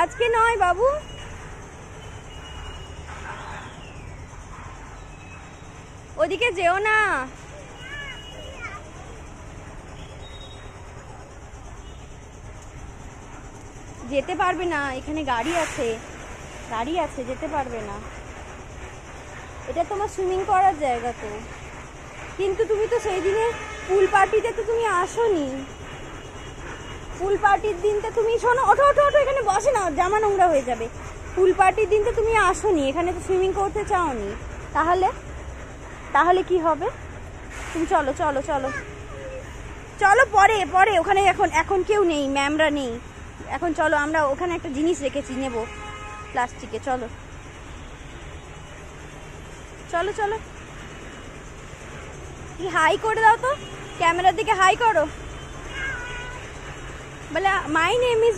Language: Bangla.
আজকে নয় বাবু, ওদিকে যেও না। যেতে পারবে না, এখানে গাড়ি আছে, গাড়ি আছে, যেতে পারবে না। এটা তোমার সুইমিং করার জায়গা তো। কিন্তু তুমি তো সেই দিনে পুল পার্টিতে তো তুমি আসোনি। পুল পার্টির দিন তো তুমি, শোনো, ওঠো ওঠো ওঠো, এখানে বসে না, জামা নোংরা হয়ে যাবে। পুল পার্টির দিন তো তুমি আসোনি, এখানে তো সুইমিং করতে চাওনি। তাহলে তাহলে কি হবে? তুমি চলো চলো চলো চলো, পরে পরে ওখানে এখন এখন কেউ নেই, ম্যামরা নেই এখন। চলো, আমরা ওখানে একটা জিনিস রেখেছি, নেবো প্লাস্টিকে। চলো চলো চলো। কি হাই করে দাও তো, ক্যামেরার দিকে হাই করো। বলে মাই নেম ইজ